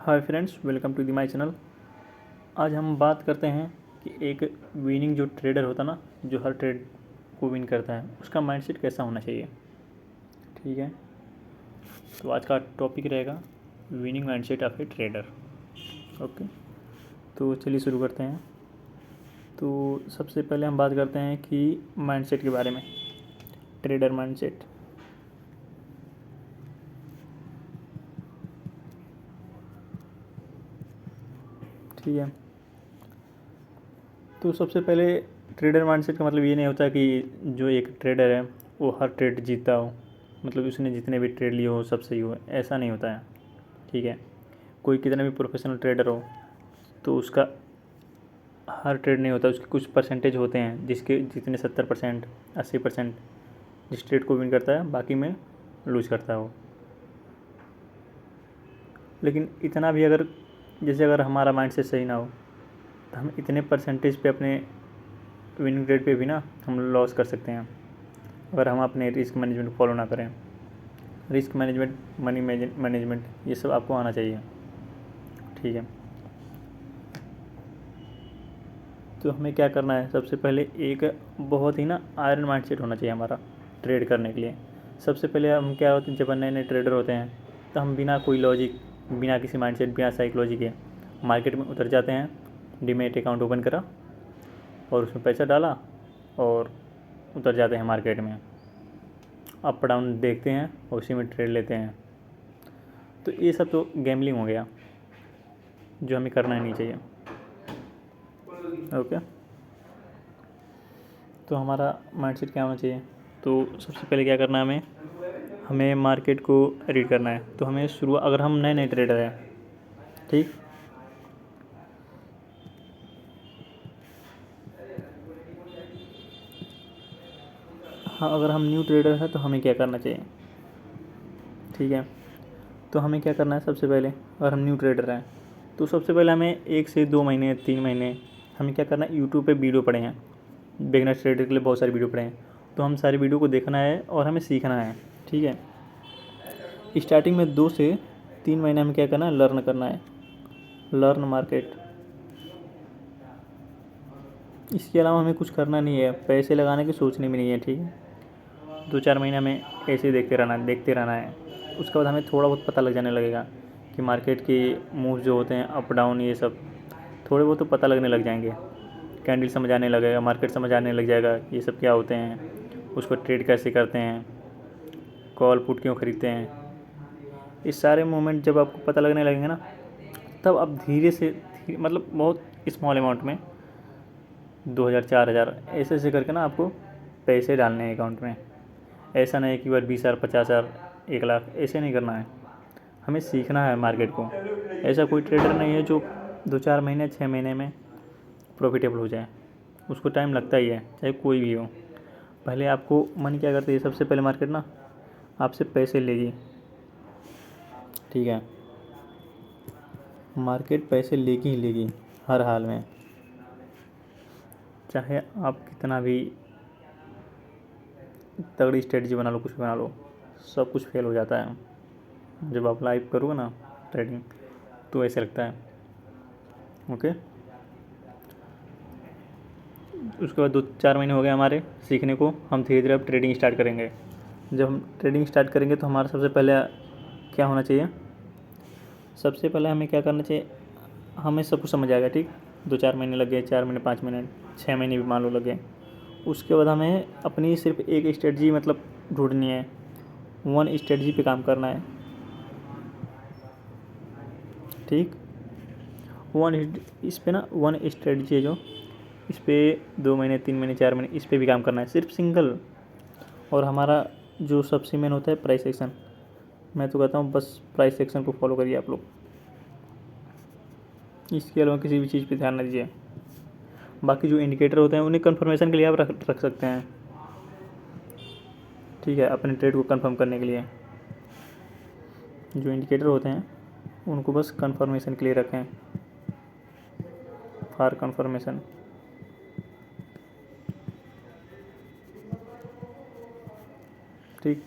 Hi friends, welcome to the my channel. आज हम बात करते हैं कि एक विनिंग जो ट्रेडर होता है ना, जो हर ट्रेड को विन करता है, उसका माइंडसेट कैसा होना चाहिए। ठीक है, तो आज का टॉपिक रहेगा winning mindset of A trader. Okay, तो चलिए शुरू करते हैं। तो सबसे पहले हम बात करते हैं कि माइंडसेट के बारे में, ट्रेडर माइंडसेट। ठीक है, तो सबसे पहले ट्रेडर माइंडसेट का मतलब ये नहीं होता कि जो एक ट्रेडर है वो हर ट्रेड जीतता हो, मतलब उसने जितने भी ट्रेड लिए हो सब सही हो, ऐसा नहीं होता है। ठीक है, कोई कितना भी प्रोफेशनल ट्रेडर हो तो उसका हर ट्रेड नहीं होता, उसके कुछ परसेंटेज होते हैं जिसके जितने 70%, 80% जिस ट्रेड को विन करता है, बाकी में लूज करता है वो। लेकिन इतना भी अगर, जैसे अगर हमारा माइंडसेट सही ना हो तो हम इतने परसेंटेज पे अपने विनिंग रेट पे भी ना हम लॉस कर सकते हैं, अगर हम अपने रिस्क मैनेजमेंट फॉलो ना करें। रिस्क मैनेजमेंट, मनी मैनेजमेंट, ये सब आपको आना चाहिए। ठीक है, तो हमें क्या करना है, सबसे पहले एक बहुत ही ना आयरन माइंडसेट होना चाहिए हमारा ट्रेड करने के लिए। सबसे पहले हम क्या होते हैं, जब नए नए ट्रेडर होते हैं तो हम बिना कोई लॉजिक, बिना किसी माइंडसेट, बिना साइकोलॉजी के मार्केट में उतर जाते हैं। डीमेट अकाउंट ओपन करा और उसमें पैसा डाला और उतर जाते हैं मार्केट में, अप डाउन देखते हैं और उसी में ट्रेड लेते हैं। तो ये सब तो गैम्बलिंग हो गया, जो हमें करना ही नहीं चाहिए। ओके, तो हमारा माइंडसेट क्या होना चाहिए। तो सबसे पहले क्या करना है, हमें मार्केट को रीड करना है। तो हमें शुरू, अगर हम नए नए ट्रेडर हैं, ठीक, हाँ, अगर हम न्यू ट्रेडर हैं तो हमें क्या करना चाहिए। ठीक है, तो हमें क्या करना है, सबसे पहले अगर हम न्यू ट्रेडर हैं तो सबसे पहले हमें 1 से 2 महीने, 3 महीने हमें क्या करना है, यूट्यूब पे वीडियो पढ़े हैं। बिगनर ट्रेडर के लिए बहुत सारी वीडियो पढ़े हैं, तो हम सारी वीडियो को देखना है और हमें सीखना है। ठीक है, स्टार्टिंग में 2 से 3 महीने हमें क्या करना है, लर्न करना है, लर्न मार्केट। इसके अलावा हमें कुछ करना नहीं है, पैसे लगाने की सोचनी भी नहीं है। ठीक है, 2-4 महीने हमें ऐसे ही देखते रहना है। उसके बाद हमें थोड़ा बहुत पता लग जाने लगेगा कि मार्केट की मूव जो होते हैं, अप डाउन, ये सब थोड़े बहुत तो पता लगने लग जाएंगे। कैंडल समझ आने लगेगा, मार्केट समझ आने लग जाएगा, ये सब क्या होते हैं, उसको ट्रेड कैसे करते हैं, कॉल पुट क्यों खरीदते हैं। इस सारे मूवमेंट जब आपको पता लगने लगेंगे ना, तब आप धीरे से मतलब बहुत स्मॉल अमाउंट में 2,000, 4,000 ऐसे ऐसे करके ना आपको पैसे डालने हैं अकाउंट में। ऐसा नहीं है कि बार 20,000, 50,000, 1 लाख, ऐसे नहीं करना है। हमें सीखना है मार्केट को। ऐसा कोई ट्रेडर नहीं है जो 2-4 महीने, 6 महीने में प्रॉफिटेबल हो जाए, उसको टाइम लगता ही है, चाहे कोई भी हो। पहले आपको मन क्या करती है, सबसे पहले मार्केट ना आपसे पैसे लेगी। ठीक है, मार्केट पैसे लेगी ही लेगी हर हाल में, चाहे आप कितना भी तगड़ी स्ट्रेटजी बना लो, कुछ बना लो, सब कुछ फेल हो जाता है। जब आप लाइव करोगे ना ट्रेडिंग तो ऐसे लगता है। ओके, उसके बाद 2-4 महीने हो गए हमारे सीखने को, हम धीरे धीरे अब ट्रेडिंग स्टार्ट करेंगे। जब हम ट्रेडिंग स्टार्ट करेंगे तो हमारा सबसे पहले क्या होना चाहिए, सबसे पहले हमें क्या करना चाहिए, हमें सब कुछ समझ आएगा। ठीक, 2-4 महीने लग गए, 4 महीने, 5 महीने, 6 महीने भी मान लो लग गए। उसके बाद हमें अपनी सिर्फ एक स्ट्रेटजी मतलब ढूंढनी है, वन स्ट्रेटजी पे काम करना है। ठीक, वन, इस पे ना वन स्ट्रेटजी है जो, इस पर 2 महीने, 3 महीने, 4 महीने इस पर भी काम करना है, सिर्फ सिंगल। और हमारा जो सबसे मेन होता है प्राइस एक्शन। मैं तो कहता हूँ बस प्राइस एक्शन को फॉलो करिए आप लोग, इसके अलावा किसी भी चीज़ पे ध्यान न दीजिए। बाकी जो इंडिकेटर होते हैं उन्हें कंफर्मेशन के लिए आप रख सकते हैं। ठीक है, अपने ट्रेड को कंफर्म करने के लिए जो इंडिकेटर होते हैं उनको बस कंफर्मेशन के लिए रखें, फॉर कंफर्मेशन। ठीक,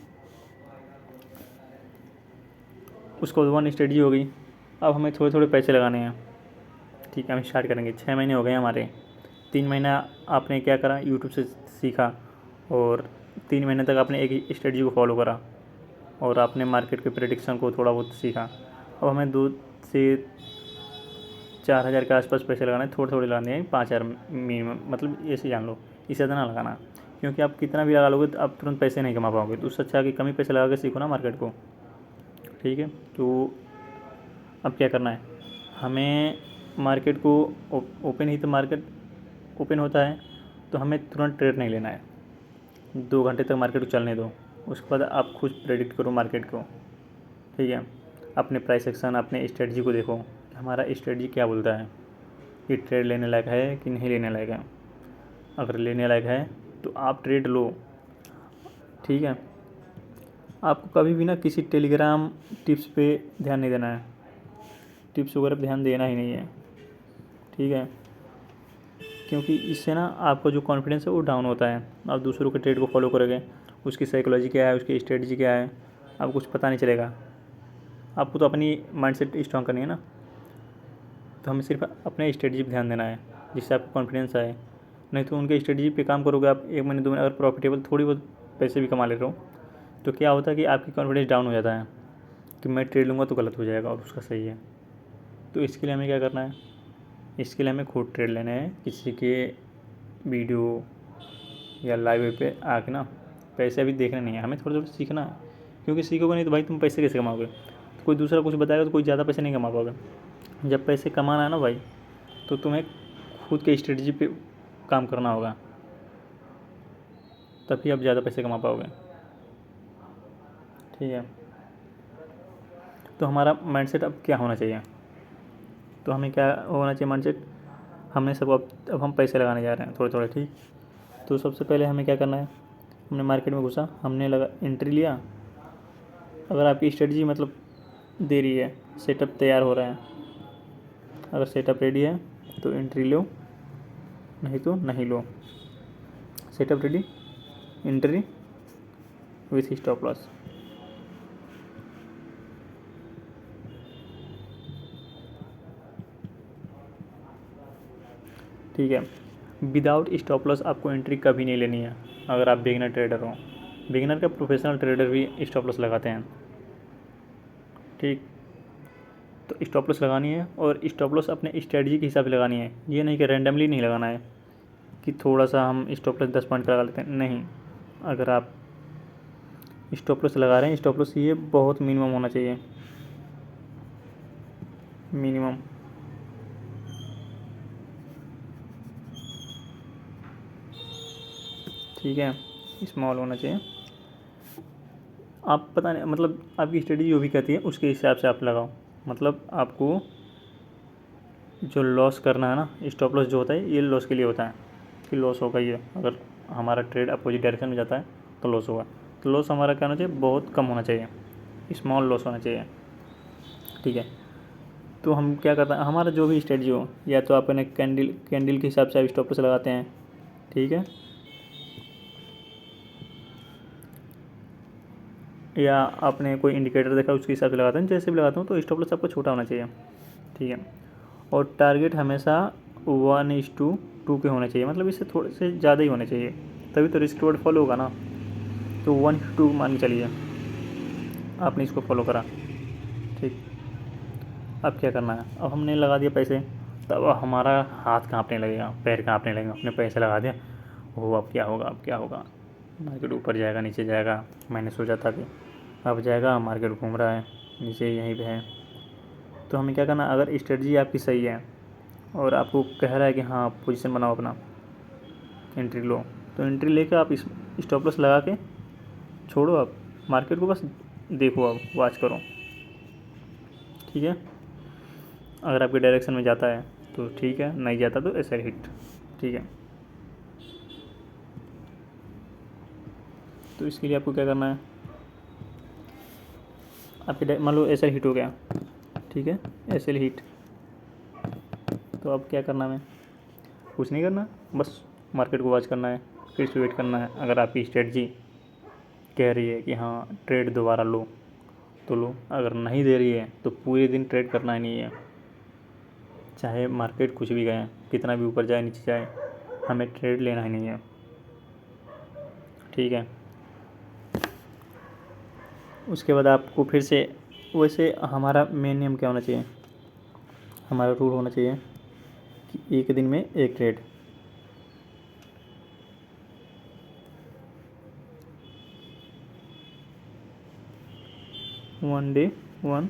उसको वन स्ट्रेटजी हो गई। अब हमें थोड़े थोड़े पैसे लगाने हैं। ठीक है, हम स्टार्ट करेंगे। 6 महीने हो गए हमारे। 3 महीना आपने क्या करा, यूट्यूब से सीखा, और 3 महीने तक आपने एक ही स्ट्रेटजी को फॉलो करा, और आपने मार्केट के प्रेडिक्शन को थोड़ा बहुत सीखा। अब हमें 2 से 4 हज़ार के आसपास पैसे लगाने हैं, थोड़े थोड़े लगाने हैं, 5 हज़ार मिनिमम, मतलब ऐसे जान लो, इससे ज़्यादा ना लगाना, क्योंकि आप कितना भी लगा लोगे तो आप तुरंत पैसे नहीं कमा पाओगे। तो उससे अच्छा है कि कम ही पैसे लगा के सीखो ना मार्केट को। ठीक है, तो अब क्या करना है हमें, मार्केट को ओपन ही तो मार्केट ओपन होता है, तो हमें तुरंत ट्रेड नहीं लेना है। 2 घंटे तक मार्केट को चलने दो, उसके बाद आप खुद प्रेडिक्ट करो मार्केट को। ठीक है, अपने प्राइस एक्शन, अपने स्ट्रेटजी को देखो, हमारा स्ट्रेटजी क्या बोलता है, कि ट्रेड लेने लायक है कि नहीं लेने लायक है। अगर लेने लायक है तो आप ट्रेड लो। ठीक है, आपको कभी भी ना किसी टेलीग्राम टिप्स पे ध्यान नहीं देना है, टिप्स वगैरह पे ध्यान देना ही नहीं है। ठीक है, क्योंकि इससे ना आपका जो कॉन्फिडेंस है वो डाउन होता है। आप दूसरों के ट्रेड को फॉलो करोगे, उसकी साइकोलॉजी क्या है, उसकी स्ट्रेटजी क्या है, आपको कुछ पता नहीं चलेगा। आपको तो अपनी माइंडसेट स्ट्रॉन्ग करनी है ना, तो हमें सिर्फ अपने स्ट्रेटजी पे ध्यान देना है, जिससे आपको कॉन्फिडेंस आए। नहीं तो उनके स्ट्रेटजी पे काम करोगे आप, 1 महीने 2 महीने अगर प्रॉफिटेबल थोड़ी बहुत पैसे भी कमा ले रहे हो, तो क्या होता है कि आपकी कॉन्फिडेंस डाउन हो जाता है, कि मैं ट्रेड लूँगा तो गलत हो जाएगा और उसका सही है। तो इसके लिए हमें क्या करना है, इसके लिए हमें खुद ट्रेड लेने हैं, किसी के वीडियो या लाइव पे आके ना पैसे अभी देखने नहीं है, हमें थोड़ा थोड़ा सीखना है। क्योंकि सीखोगे नहीं तो भाई तुम पैसे कैसे कमाओगे, तो कोई दूसरा कुछ बताएगा तो कोई ज़्यादा पैसे नहीं कमा पाओगे। जब पैसे कमाना है ना भाई, तो तुम्हें खुद के स्ट्रेटजी पे काम करना होगा, तभी आप ज़्यादा पैसे कमा पाओगे। ठीक है, तो हमारा माइंडसेट अब क्या होना चाहिए, तो हमें क्या होना चाहिए माइंडसेट, हमने सब अब हम पैसे लगाने जा रहे हैं थोड़े थोड़े। ठीक, तो सबसे पहले हमें क्या करना है, हमने मार्केट में घुसा, हमने लगा एंट्री लिया। अगर आपकी स्ट्रेटजी मतलब दे रही है, सेटअप तैयार हो रहा है, अगर सेटअप रेडी है तो एंट्री लो, नहीं तो नहीं लो। Setup ready, entry with stop loss. ठीक है, विदाउट स्टॉप लॉस आपको एंट्री कभी नहीं लेनी है, अगर आप बिगिनर ट्रेडर हो। बिगिनर का प्रोफेशनल ट्रेडर भी स्टॉप लॉस लगाते हैं। ठीक, तो स्टॉप लॉस लगानी है, और स्टॉप लॉस अपने स्ट्रेटजी के हिसाब से लगानी है, ये नहीं कि रैंडमली नहीं लगाना है, कि थोड़ा सा हम स्टॉप लॉस 10 पॉइंट का लगा लेते हैं, नहीं। अगर आप स्टॉप लॉस लगा रहे हैं, स्टॉप लॉस ये बहुत मिनिमम होना चाहिए, मिनिमम। ठीक है, स्मॉल होना चाहिए। आप पता नहीं, मतलब आपकी स्ट्रेटजी जो भी कहती है उसके हिसाब से आप लगाओ। मतलब आपको जो लॉस करना है ना, स्टॉप लॉस जो होता है ये लॉस के लिए होता है, कि लॉस होगा, ये अगर हमारा ट्रेड अपोजिट डायरेक्शन में जाता है तो लॉस होगा। तो लॉस हमारा क्या होना चाहिए, बहुत कम होना चाहिए, स्मॉल लॉस होना चाहिए। ठीक है, तो हम क्या करते हैं, हमारा जो भी स्ट्रेटजी हो, या तो अपने कैंडल के हिसाब से आप स्टॉप लॉस लगाते हैं। ठीक है, या आपने कोई इंडिकेटर देखा उसके हिसाब से लगाते हैं, जैसे भी लगाते हो, तो स्टॉप लॉस आपको छोटा होना चाहिए। ठीक है, और टारगेट हमेशा 1:2 के होने चाहिए, मतलब इससे थोड़े से ज़्यादा ही होने चाहिए, तभी तो रिस्क रिवॉर्ड फॉलो होगा ना। तो 1:2 मान के चलिए, आपने इसको फॉलो करा। ठीक, अब क्या करना है, अब हमने लगा दिया पैसे, तब हमारा हाथ काँपने लगेगा, पैर काँपने लगेगा, अपने पैसे लगा दिया, हो अब क्या होगा, अब क्या होगा, मार्केट ऊपर जाएगा नीचे जाएगा, मैंने सोचा था कि अब जाएगा, मार्केट घूम रहा है नीचे यहीं पे है। तो हमें क्या करना, अगर स्ट्रेटजी आपकी सही है और आपको कह रहा है कि हाँ पोजीशन बनाओ अपना, एंट्री लो, तो एंट्री लेकर आप इस स्टॉप लॉस लगा के छोड़ो, आप मार्केट को बस देखो, आप वॉच करो। ठीक है, अगर आपके डायरेक्शन में जाता है तो ठीक है, नहीं जाता तो ऐसे हिट। ठीक है, तो इसके लिए आपको क्या करना है, आपके मान लो ऐसे हिट हो गया। ठीक है, ऐसे हिट, तो अब क्या करना है, कुछ नहीं करना, बस मार्केट को वॉच करना है, फिर से वेट करना है। अगर आपकी स्ट्रेटजी कह रही है कि हाँ ट्रेड दोबारा लो, तो लो, अगर नहीं दे रही है तो पूरे दिन ट्रेड करना ही नहीं है, चाहे मार्केट कुछ भी गए, कितना भी ऊपर जाए नीचे जाए, हमें ट्रेड लेना ही नहीं है। ठीक है। उसके बाद आपको फिर से वैसे हमारा मेन नियम क्या होना चाहिए, हमारा रूल होना चाहिए कि एक दिन में एक trade. One day one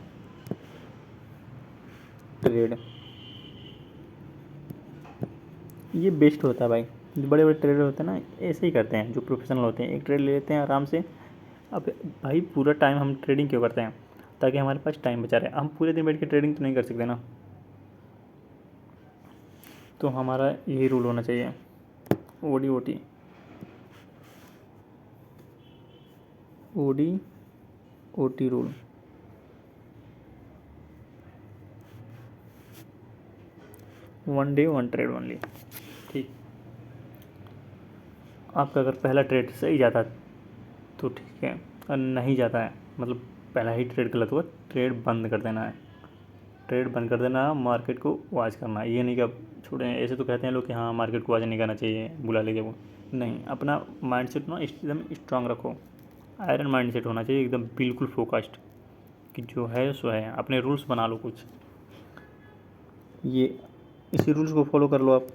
trade, ये बेस्ट होता है भाई। जो बड़े बड़े ट्रेडर होते हैं ना ऐसे ही करते हैं, जो प्रोफेशनल होते हैं, एक ट्रेड ले लेते हैं आराम से। अब भाई पूरा टाइम हम ट्रेडिंग क्यों करते हैं, ताकि हमारे पास टाइम बचा रहे। हम पूरे दिन बैठ के ट्रेडिंग तो नहीं कर सकते ना, तो हमारा यही रूल होना चाहिए, OD OT OD OT rule. One day one trade only. ठीक। आपका अगर पहला ट्रेड सही जाता तो ठीक है, और नहीं जाता है मतलब पहला ही ट्रेड गलत हुआ, ट्रेड बंद कर देना है। ट्रेड बंद कर देना, मार्केट को वॉच करना, ये नहीं कि आप छोड़ें। ऐसे तो कहते हैं लोग कि हाँ मार्केट को वॉच नहीं करना चाहिए, बुला लीजिए वो, नहीं। अपना माइंडसेट ना एकदम स्ट्रांग रखो, आयरन माइंडसेट होना चाहिए, एकदम बिल्कुल फोकस्ड कि जो है सो है। अपने रूल्स बना लो कुछ, ये इसी रूल्स को फॉलो कर लो आप,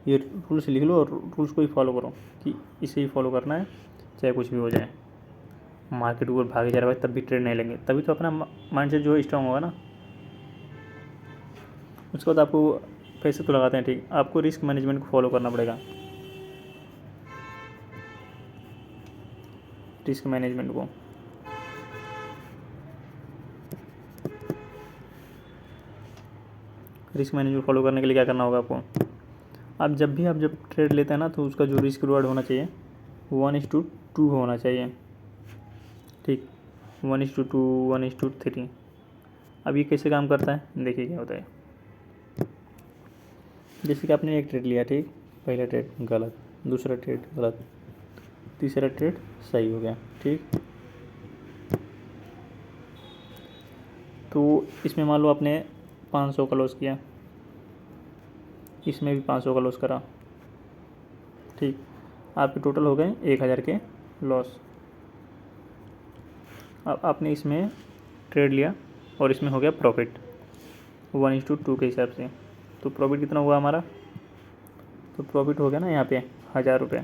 ये रूल्स लिख लो और रूल्स को ही फॉलो करो कि इसे ही फॉलो करना है, चाहे कुछ भी हो जाए। मार्केट ऊपर भागे जा रहा है तब भी ट्रेड नहीं लेंगे, तभी तो अपना माइंडसेट जो है स्ट्रांग होगा ना। उसके बाद आपको पैसे तो लगाते हैं ठीक, आपको रिस्क मैनेजमेंट को फॉलो करना पड़ेगा, रिस्क मैनेजमेंट को। रिस्क मैनेजमेंट फॉलो करने के लिए क्या करना होगा आपको, आप जब ट्रेड लेते हैं ना तो उसका जो रिस्क रिवार्ड होना चाहिए 1:2 होना चाहिए। ठीक, 1:2 1:3। अब ये कैसे काम करता है देखिए क्या होता है। जैसे कि आपने एक ट्रेड लिया, ठीक, पहला ट्रेड गलत, दूसरा ट्रेड गलत, तीसरा ट्रेड सही हो गया। ठीक, तो इसमें मान लो आपने 500 का लॉस किया, इसमें भी 500 का लॉस करा। ठीक, आपके टोटल हो गए 1000 के लॉस। अब आपने इसमें ट्रेड लिया और इसमें हो गया प्रॉफिट 1:2 के हिसाब से। तो प्रॉफिट कितना हुआ हमारा, तो प्रॉफिट हो गया ना यहाँ पे 1000 रुपये।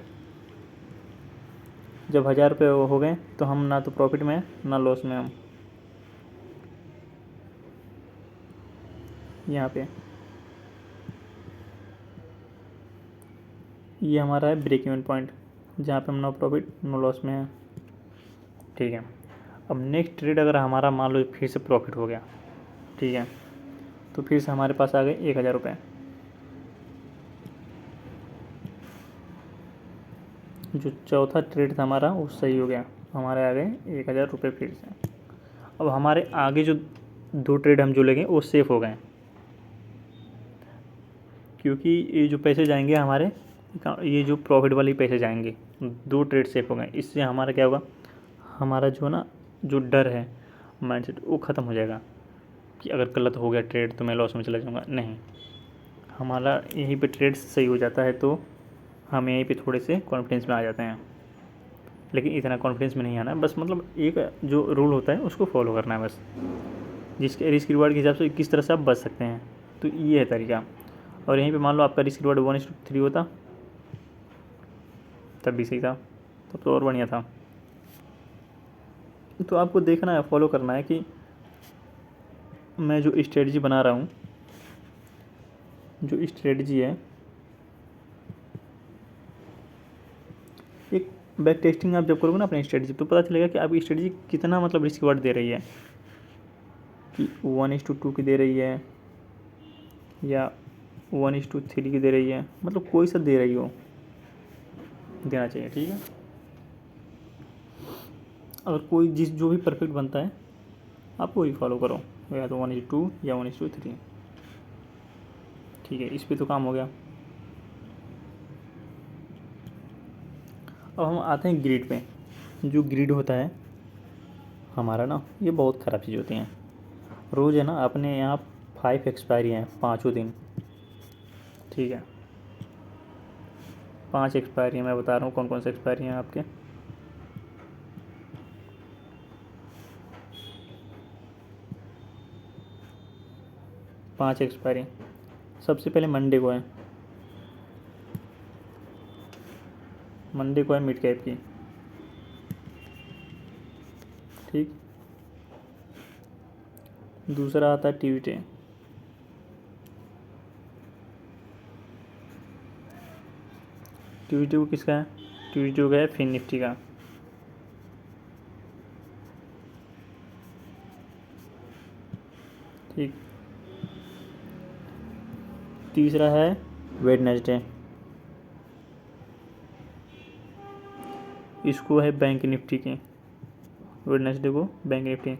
जब 1000 रुपये हो गए तो हम ना तो प्रॉफिट में ना लॉस में, हम यहाँ पे ये हमारा है ब्रेक इवन पॉइंट, जहाँ पे हम नो प्रॉफिट नो लॉस में है। ठीक है। अब नेक्स्ट ट्रेड अगर हमारा मान लो फिर से प्रॉफिट हो गया, ठीक है, तो फिर से हमारे पास आ गए 1000 रुपये। जो चौथा ट्रेड था हमारा वो सही हो गया, हमारे आ गए 1000 रुपये फिर से। अब हमारे आगे जो 2 ट्रेड हम जो लेंगे वो सेफ हो गए, क्योंकि ये जो पैसे जाएंगे हमारे, ये जो प्रॉफिट वाले पैसे जाएंगे, 2 ट्रेड सेफ हो गए। इससे हमारा क्या होगा, हमारा जो ना जो डर है माइंडसेट वो ख़त्म हो जाएगा कि अगर गलत हो गया ट्रेड तो मैं लॉस में चला जाऊँगा। नहीं, हमारा यहीं पे ट्रेड सही हो जाता है तो हम यहीं पे थोड़े से कॉन्फिडेंस में आ जाते हैं। लेकिन इतना कॉन्फिडेंस में नहीं आना है, बस मतलब एक जो रूल होता है उसको फॉलो करना है बस, जिसके रिस्क रिवार्ड के हिसाब से किस तरह से आप बच सकते हैं, तो ये है तरीका। और यहीं पे मान लो आपका रिस्क रिवार्ड 1:3 होता तब भी सही था, तब तो और बढ़िया था। तो आपको देखना है, फॉलो करना है कि मैं जो स्ट्रेटजी बना रहा हूँ, जो स्ट्रेटजी है, एक बैक टेस्टिंग आप जब करोगे ना अपनी स्ट्रेटजी, तो पता चलेगा कि आपकी स्ट्रेटजी कितना मतलब रिस्क रिवार्ड दे रही है, कि 1:2 की दे रही है या 1:3 की दे रही है, मतलब कोई सा दे रही हो, देना चाहिए। ठीक है। अगर कोई जो भी परफेक्ट बनता है आप वही फॉलो करो, या तो 1:2 या 1:3। ठीक है, इस पे तो काम हो गया। अब हम आते हैं ग्रिड पे। जो ग्रिड होता है हमारा ना ये बहुत ख़राब चीज़ होती हैं। रोज़ है ना अपने यहाँ 5 एक्सपायरी हैं पाँचों दिन। ठीक है, 5 एक्सपायरी हैं, मैं बता रहा हूँ कौन कौन से एक्सपायरी हैं आपके। पाँच एक्सपायरी सबसे पहले मंडे को है मिड कैप की। ठीक, दूसरा आता है ट्यूसडे। ट्यूसडे को किसका है? ट्यूसडे को है फिन निफ्टी का। ठीक, तीसरा है वेडनेसडे, इसको है बैंक निफ्टी की। वेडनेसडे को बैंक निफ्टी।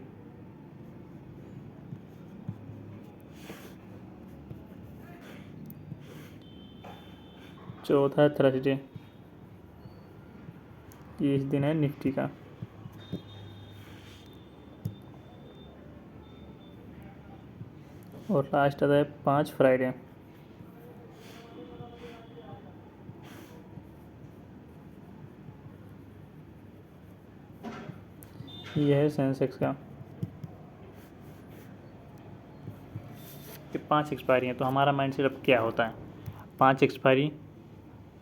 चौथा है थर्सडे, ये इस दिन है निफ्टी का। और लास्ट आता है 5 फ्राइडे, ये है सेंसेक्स का। ये 5 एक्सपायरी हैं। तो हमारा माइंडसेट अब क्या होता है? 5 एक्सपायरी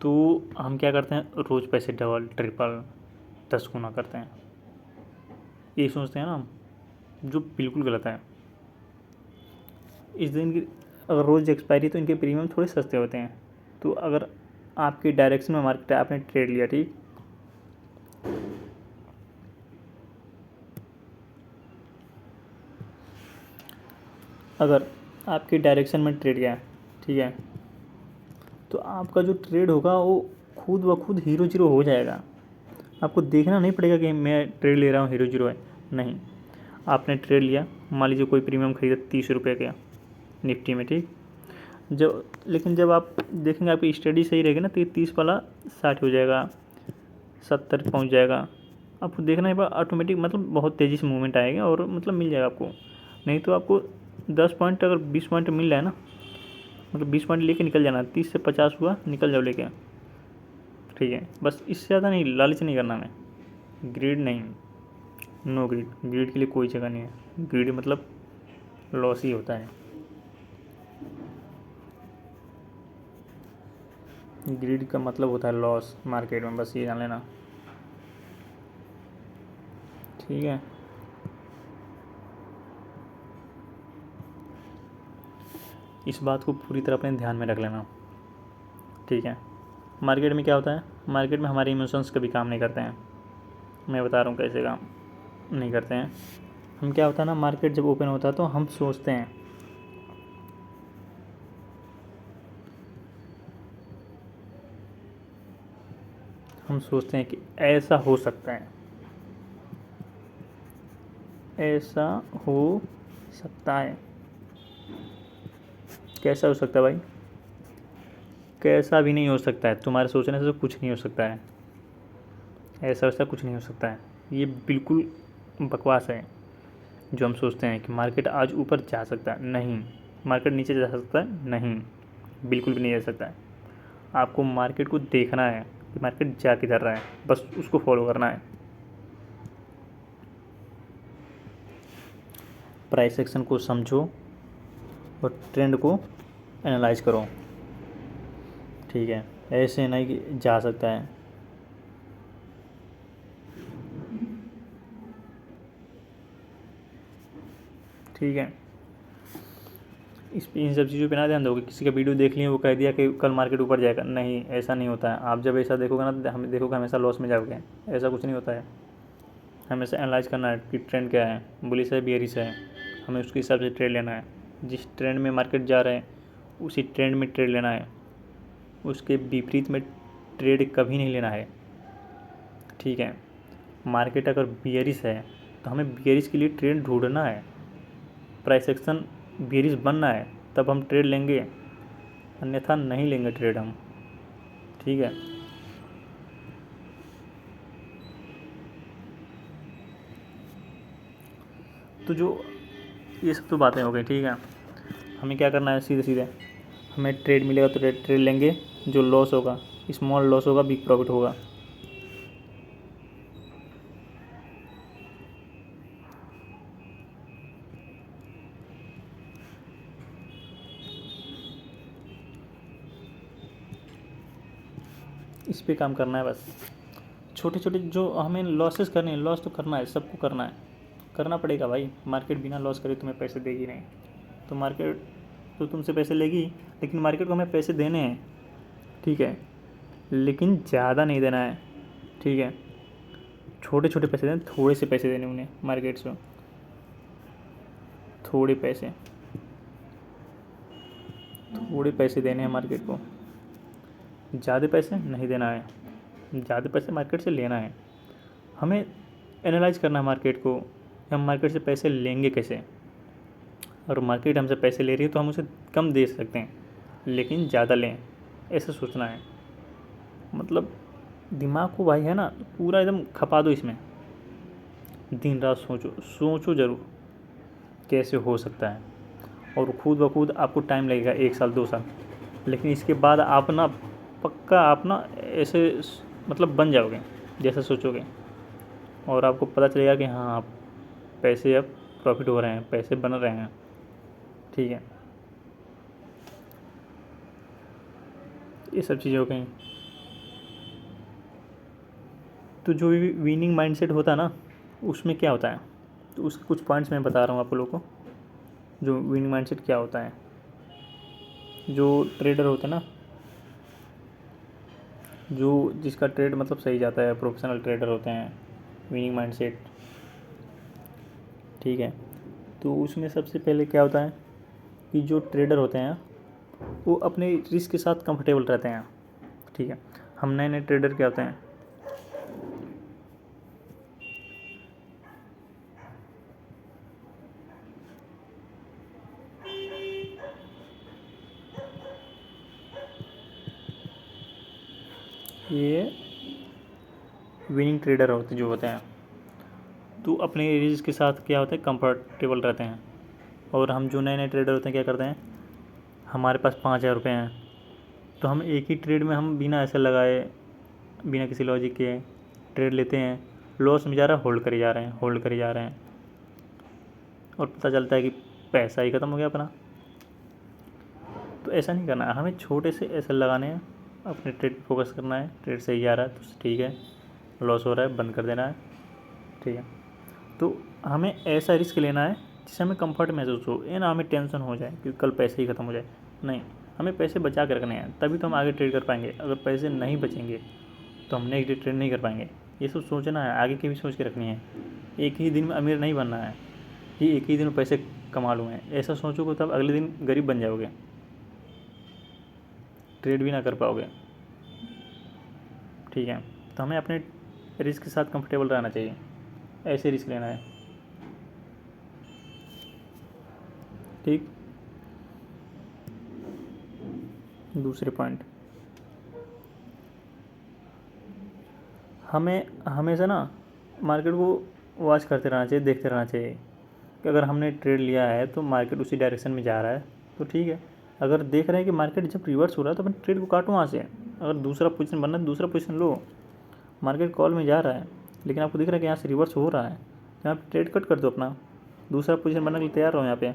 तो हम क्या करते हैं, रोज़ पैसे डबल ट्रिपल 10 गुना करते हैं, ये सोचते हैं ना हम, जो बिल्कुल गलत है। इस दिन की अगर रोज़ एक्सपायरी तो इनके प्रीमियम थोड़े सस्ते होते हैं। तो अगर आपकी डायरेक्शन में मार्केट है, आपने ट्रेड लिया, ठीक, अगर आपकी डायरेक्शन में ट्रेड गया, ठीक है, तो आपका जो ट्रेड होगा वो खुद ब खुद हीरो जीरो हो जाएगा। आपको देखना नहीं पड़ेगा कि मैं ट्रेड ले रहा हूँ हीरो जीरो है, नहीं। आपने ट्रेड लिया, मान लीजिए कोई प्रीमियम खरीदा 30 रुपये का निफ्टी में, ठीक, लेकिन जब आप देखेंगे आपकी स्टडी सही रहेगी ना, तो ये 30 वाला 60 हो जाएगा, 70 पहुँच जाएगा। आपको देखना है ऑटोमेटिक, मतलब बहुत तेज़ी से मूवमेंट आएगा और मतलब मिल जाएगा आपको। नहीं तो आपको 10 पॉइंट अगर 20 पॉइंट मिल रहा है ना, मतलब 20 पॉइंट लेके निकल जाना, 30 से 50 हुआ निकल जाओ लेके। ठीक है, बस इससे ज़्यादा नहीं, लालच नहीं करना में, ग्रीड नहीं, नो ग्रीड। ग्रीड के लिए कोई जगह नहीं है। ग्रीड मतलब लॉस ही होता है। ग्रीड का मतलब होता है लॉस मार्केट में, बस ये जान लेना। ठीक है, इस बात को पूरी तरह अपने ध्यान में रख लेना। ठीक है, मार्केट में क्या होता है, मार्केट में हमारे इमोशंस कभी काम नहीं करते हैं। मैं बता रहा हूँ कैसे काम नहीं करते हैं। हम क्या होता है ना, मार्केट जब ओपन होता है तो हम सोचते हैं, कि ऐसा हो सकता है, ऐसा हो सकता है। कैसा हो सकता है भाई? कैसा भी नहीं हो सकता है, तुम्हारे सोचने से तो कुछ नहीं हो सकता है। ऐसा वैसा कुछ नहीं हो सकता है, ये बिल्कुल बकवास है। जो हम सोचते हैं कि मार्केट आज ऊपर जा सकता है, नहीं। मार्केट नीचे जा सकता है, नहीं, बिल्कुल भी नहीं जा सकता है। आपको मार्केट को देखना है कि मार्केट जा किधर रहा है, बस उसको फॉलो करना है। प्राइस एक्शन को समझो और ट्रेंड को एनालाइज करो। ठीक है, ऐसे नहीं कि जा सकता है। ठीक है, इन सब चीज़ों पे ना ध्यान दोगे। किसी का वीडियो देख लिए, वो कह दिया कि कल मार्केट ऊपर जाएगा, नहीं, ऐसा नहीं होता है। आप जब ऐसा देखोगे ना, तो हम देखोगे हमेशा लॉस में जाओगे। ऐसा कुछ नहीं होता है। हमेशा एनालाइज करना है कि ट्रेंड क्या है, बुलिश है बेयरिश है, हमें उसके हिसाब से ट्रेड लेना है। जिस ट्रेंड में मार्केट जा रहा है उसी ट्रेंड में ट्रेड लेना है, उसके विपरीत में ट्रेड कभी नहीं लेना है। ठीक है, मार्केट अगर बियरिश है तो हमें बियरिश के लिए ट्रेंड ढूंढना है। प्राइस एक्शन बियरिश बनना है तब हम ट्रेड लेंगे, अन्यथा नहीं लेंगे ट्रेड हम। ठीक है, तो जो ये सब तो बातें हो गई, ठीक है। हमें क्या करना है, सीधे सीधे हमें ट्रेड मिलेगा तो ट्रेड लेंगे, जो लॉस होगा स्मॉल लॉस होगा, बिग प्रॉफिट होगा। इस पे काम करना है बस। छोटे छोटे जो हमें लॉसेस करने हैं, लॉस तो करना है, सबको करना है, करना पड़ेगा भाई। मार्केट बिना लॉस करे तुम्हें पैसे देगी नहीं। तो मार्केट तो तुमसे पैसे लेगी, लेकिन मार्केट को हमें पैसे देने हैं, ठीक है, लेकिन ज़्यादा नहीं देना है, ठीक है। छोटे छोटे पैसे देने, थोड़े से पैसे देने उन्हें मार्केट से, थोड़े पैसे, थोड़े पैसे देने हैं मार्केट को, ज़्यादा पैसे नहीं देना है। ज़्यादा पैसे मार्केट से लेना है। हमें एनालाइज करना है मार्केट को, हम मार्केट से पैसे लेंगे कैसे। और मार्केट हमसे पैसे ले रही है तो हम उसे कम दे सकते हैं, लेकिन ज़्यादा लें, ऐसा सोचना है। मतलब दिमाग को भाई है ना, पूरा एकदम खपा दो इसमें, दिन रात सोचो, सोचो ज़रूर कैसे हो सकता है। और खुद ब खुद आपको टाइम लगेगा, 1 साल 2 साल, लेकिन इसके बाद आप ना पक्का आप ना ऐसे मतलब बन जाओगे जैसा सोचोगे। और आपको पता चलेगा कि हाँ आप पैसे अब प्रॉफिट हो रहे हैं, पैसे बन रहे हैं, ठीक है। ये सब चीज़ें हो गई। तो जो भी विनिंग माइंडसेट होता है ना, उसमें क्या होता है, तो उसके कुछ पॉइंट्स मैं बता रहा हूँ आप लोगों को। जो विनिंग माइंडसेट क्या होता है, जो ट्रेडर होते हैं ना, जो जिसका ट्रेड मतलब सही जाता है, प्रोफेशनल ट्रेडर होते हैं, विनिंग माइंडसेट, ठीक है। तो उसमें सबसे पहले क्या होता है कि जो ट्रेडर होते हैं वो अपने रिस्क के साथ कंफर्टेबल रहते हैं, ठीक है। हम नए नए ट्रेडर क्या होते हैं, ये विनिंग ट्रेडर होते जो होते हैं, तो अपने रिस्क के साथ क्या होता है, कंफर्टेबल रहते हैं। और हम जो नए नए ट्रेडर होते हैं क्या करते हैं, हमारे पास 5,000 रुपये हैं, तो हम एक ही ट्रेड में हम बिना ऐसे लगाए, बिना किसी लॉजिक के ट्रेड लेते हैं। लॉस में जा रहा है, होल्ड करे जा रहे हैं, होल्ड करे जा रहे हैं, और पता चलता है कि पैसा ही ख़त्म हो गया अपना। तो ऐसा नहीं करना है, हमें छोटे से ऐसे लगाने हैं, अपने ट्रेड पे फोकस करना है। ट्रेड सही जा रहा है तो ठीक है, लॉस हो रहा है बंद कर देना है, ठीक है। तो हमें ऐसा रिस्क लेना है जिससे हमें कंफर्ट महसूस हो, ये ना हमें टेंशन हो जाए कि कल पैसे ही ख़त्म हो जाए। नहीं, हमें पैसे बचा कर रखने हैं, तभी तो हम आगे ट्रेड कर पाएंगे। अगर पैसे नहीं बचेंगे तो हम नेक्स्ट डे ट्रेड नहीं कर पाएंगे। ये सब सोचना है, आगे की भी सोच के रखनी है। एक ही दिन में अमीर नहीं बनना है कि एक ही दिन में पैसे कमा लूँ मैं, ऐसा सोचोगे तब अगले दिन गरीब बन जाओगे, ट्रेड भी ना कर पाओगे, ठीक है। तो हमें अपने रिस्क के साथ कंफर्टेबल रहना चाहिए, ऐसे रिस्क लेना है, ठीक। दूसरे पॉइंट, हमें हमेशा ना मार्केट को वॉच करते रहना चाहिए, देखते रहना चाहिए कि अगर हमने ट्रेड लिया है तो मार्केट उसी डायरेक्शन में जा रहा है तो ठीक है। अगर देख रहे हैं कि मार्केट जब रिवर्स हो रहा है तो अपन ट्रेड को काटो वहाँ से। अगर दूसरा पोजीशन बनना है दूसरा पोजीशन लो, मार्केट कॉल में जा रहा है लेकिन आपको दिख रहा है कि यहाँ से रिवर्स हो रहा है, यहाँ पे ट्रेड कट कर दो अपना, दूसरा पोजीशन बनने के लिए तैयार रहो यहाँ पे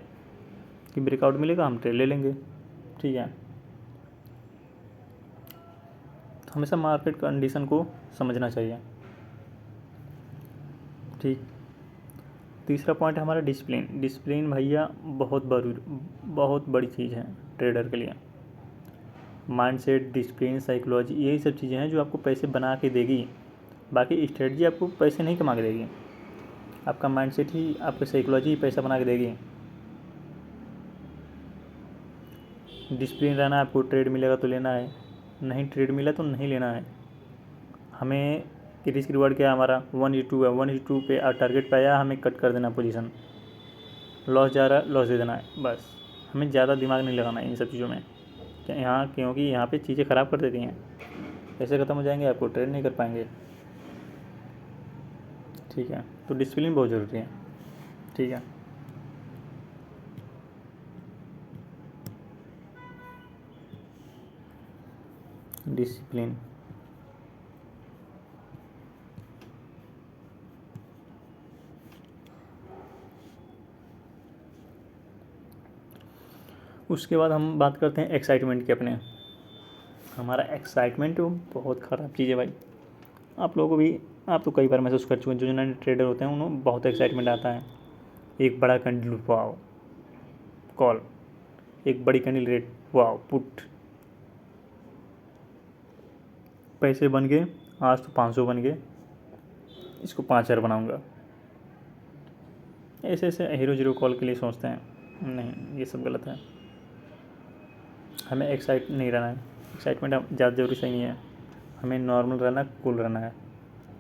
कि ब्रेकआउट मिलेगा हम ट्रेड ले लेंगे, ठीक है। तो हमेशा मार्केट कंडीशन को समझना चाहिए, ठीक। तीसरा पॉइंट है हमारा डिसिप्लिन। डिसिप्लिन भैया बहुत बड़ी चीज़ है ट्रेडर के लिए। माइंडसेट, डिसिप्लिन, साइकोलॉजी, यही सब चीज़ें हैं जो आपको पैसे बना के देगी। बाकी स्ट्रेटजी आपको पैसे नहीं कमा के देगी, आपका माइंडसेट ही, आपकी साइकोलॉजी ही पैसा बना के देगी। डिसिप्लिन रहना है, आपको ट्रेड मिलेगा तो लेना है, नहीं ट्रेड मिला तो नहीं लेना है। हमें रिस्क रिवार्ड क्या है हमारा, 1:2 है, 1:2 पे टारगेट पे आया हमें कट कर देना पोजीशन, लॉस जा रहा है लॉस दे देना है बस। हमें ज़्यादा दिमाग नहीं लगाना है इन सब चीज़ों में, यहाँ क्योंकि यहाँ पे चीज़ें ख़राब कर देती हैं, पैसे ख़त्म हो जाएंगे, आपको ट्रेड नहीं कर पाएंगे, ठीक है। तो डिसिप्लिन बहुत ज़रूरी है, ठीक है। डिसिप्लिन। उसके बाद हम बात करते हैं एक्साइटमेंट की अपने। हमारा एक्साइटमेंट बहुत ख़राब चीज़ है भाई। आप लोगों को भी, आप तो कई बार महसूस कर चुके हैं, जो नए ट्रेडर होते हैं उन्हें बहुत एक्साइटमेंट आता है। एक बड़ा कैंडल, वाओ कॉल, एक बड़ी कैंडल रेट, वाओ पुट, पैसे बन गए, आज तो 500 बन गए, इसको 5000 बनाऊंगा। ऐसे ऐसे हीरो जीरो कॉल के लिए सोचते हैं, नहीं ये सब गलत है। हमें एक्साइट नहीं रहना है, एक्साइटमेंट ज़्यादा ज़रूरी सही नहीं है, हमें नॉर्मल रहना, कूल रहना है।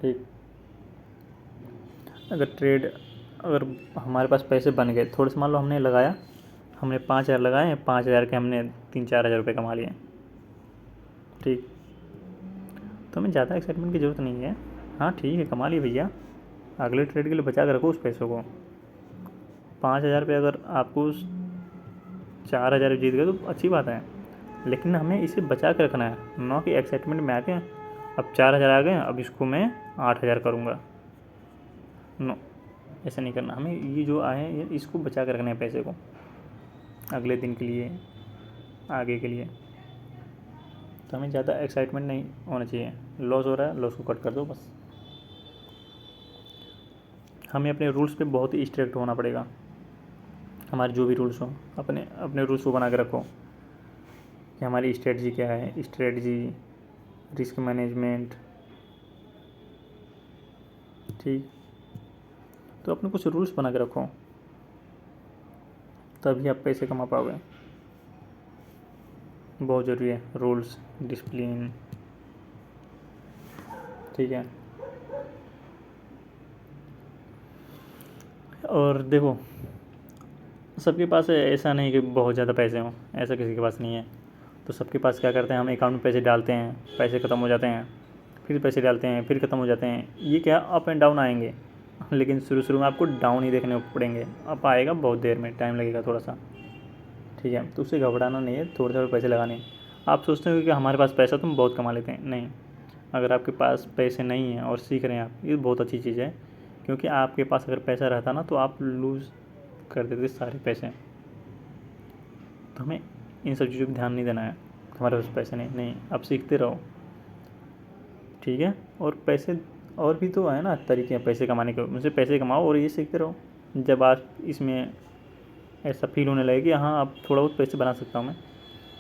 ठीक, अगर हमारे पास पैसे बन गए थोड़े से, मान लो हमने लगाया, हमने 5000 लगाए, 5000 के हमने 3-4 हज़ार रुपये कमा लिए। ठीक, तो हमें ज़्यादा एक्साइटमेंट की ज़रूरत नहीं है। हाँ ठीक है, कमा लिए भैया, अगले ट्रेड के लिए बचा कर रखो उस पैसों को। 5000 पे अगर आपको 4000 जीत गए तो अच्छी बात है, लेकिन हमें इसे बचा के रखना है, ना कि एक्साइटमेंट में आके अब 4000 आ गए, अब इसको मैं 8000 करूँगा। नो, ऐसा नहीं करना। हमें ये जो आए हैं इसको बचा के रखना है, पैसे को अगले दिन के लिए, आगे के लिए। तो हमें ज़्यादा एक्साइटमेंट नहीं होना चाहिए। लॉस हो रहा है, लॉस को कट कर दो बस। हमें अपने रूल्स पे बहुत ही स्ट्रिक्ट होना पड़ेगा। हमारे जो भी रूल्स हों, अपने अपने रूल्स को बना के रखो कि हमारी स्ट्रेटजी क्या है, स्ट्रेटजी, रिस्क मैनेजमेंट। ठीक, तो अपने कुछ रूल्स बना के रखो, तभी आप पैसे कमा पाओगे। बहुत ज़रूरी है रूल्स, डिसिप्लिन। ठीक है, और देखो सबके पास ऐसा नहीं कि बहुत ज़्यादा पैसे हों, ऐसा किसी के पास नहीं है। तो सबके पास क्या करते हैं, हम अकाउंट में पैसे डालते हैं, पैसे ख़त्म हो जाते हैं, फिर पैसे डालते हैं, फिर ख़त्म हो जाते हैं। ये क्या, अप एंड डाउन आएंगे, लेकिन शुरू शुरू में आपको डाउन ही देखने पड़ेंगे। अप आएगा बहुत देर में, टाइम लगेगा थोड़ा सा। ठीक है, तो उससे घबराना नहीं है, थोड़े थोड़े पैसे लगाने हैं। आप सोचते हो कि हमारे पास पैसा तो हम बहुत कमा लेते हैं, नहीं। अगर आपके पास पैसे नहीं हैं और सीख रहे हैं आप, ये बहुत अच्छी चीज़ है, क्योंकि आपके पास अगर पैसा रहता ना तो आप लूज़ कर देते सारे पैसे। तो हमें इन सब चीज़ों पर ध्यान नहीं देना है, हमारे पास पैसे नहीं, नहीं, आप सीखते रहो। ठीक है, और पैसे और भी तो है ना तरीके हैं पैसे कमाने के, मुझसे पैसे कमाओ और ये सीखते रहो। जब आप इसमें ऐसा फील होने लगे कि हाँ अब थोड़ा बहुत पैसे बना सकता हूँ मैं,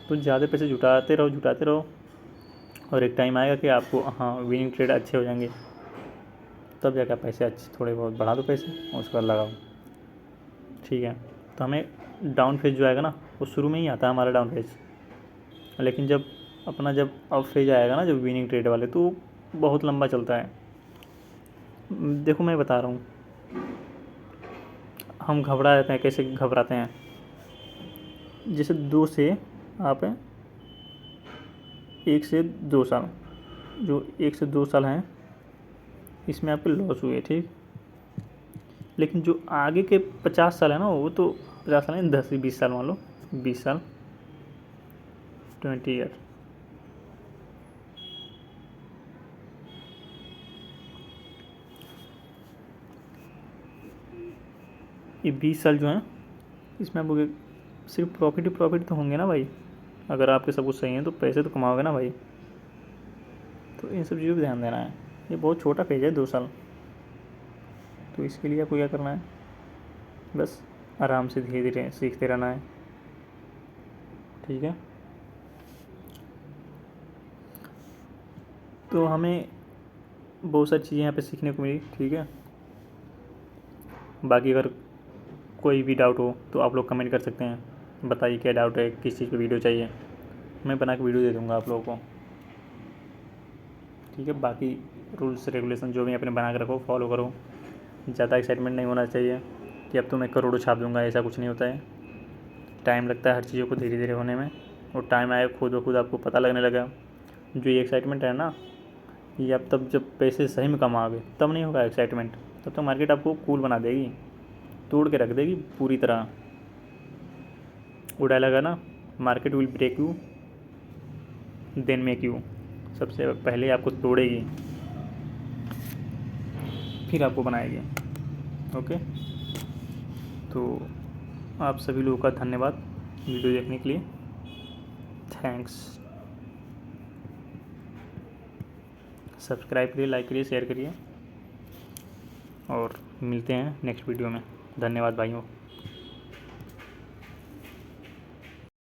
तो ज़्यादा पैसे जुटाते रहो, जुटाते रहो, और एक टाइम आएगा कि आपको हाँ विनिंग ट्रेड अच्छे हो जाएंगे, तब जाकर पैसे अच्छे थोड़े बहुत बढ़ा दो पैसे और उसके बाद लगाओ। ठीक है, तो हमें डाउन फेज जो आएगा ना, वो शुरू में ही आता है हमारा डाउन फेज, लेकिन जब अप फेज आएगा ना, जब विनिंग ट्रेड वाले, तो बहुत लंबा चलता है। देखो मैं बता रहा हूँ, हम घबरा जाते हैं, कैसे घबराते हैं, जैसे 1 से 2 साल, जो 1 से 2 साल हैं इसमें आपके लॉस हुए, ठीक। लेकिन जो आगे के 50 साल है ना, वो तो 50 साल है, 10 से 20 साल मान लो, 20 साल, 20 ईयर, ये 20 साल जो हैं, इसमें आपको सिर्फ प्रॉफिट ही प्रॉफिट तो होंगे ना भाई। अगर आपके सब कुछ सही है तो पैसे तो कमाओगे ना भाई। तो इन सब चीज़ों पर ध्यान देना है। ये बहुत छोटा फेज है, 2 साल, तो इसके लिए आपको क्या करना है, बस आराम से धीरे धीरे सीखते रहना है। ठीक है, तो हमें बहुत सारी चीज़ें यहाँ पे सीखने को मिली। ठीक है, बाकी अगर कोई भी डाउट हो तो आप लोग कमेंट कर सकते हैं, बताइए क्या डाउट है, किस चीज़ पे वीडियो चाहिए, मैं बना के वीडियो दे दूँगा आप लोगों को। ठीक है, बाकी रूल्स रेगुलेशन जो भी अपने बना के रखो, फॉलो करो। ज़्यादा एक्साइटमेंट नहीं होना चाहिए कि अब तो मैं करोड़ों छाप दूँगा, ऐसा कुछ नहीं होता है। टाइम लगता है हर चीज़ों को धीरे धीरे होने में, और टाइम आएगा खुद ब खुद आपको पता लगने लगा। जो ये एक्साइटमेंट है ना, ये आप तब जब पैसे सही में कमाओगे तब नहीं होगा एक्साइटमेंट, तब तो मार्केट आपको कूल बना देगी, तोड़ के रख देगी पूरी तरह। वो डायलॉग है ना, market will break you then make you. सबसे पहले आपको तोड़ेगी, फिर आपको बनाएगी। ओके, तो आप सभी लोगों का धन्यवाद वीडियो देखने के लिए। थैंक्स। सब्सक्राइब करिए, लाइक करिए, शेयर करिए और मिलते हैं नेक्स्ट वीडियो में। धन्यवाद भाइयों।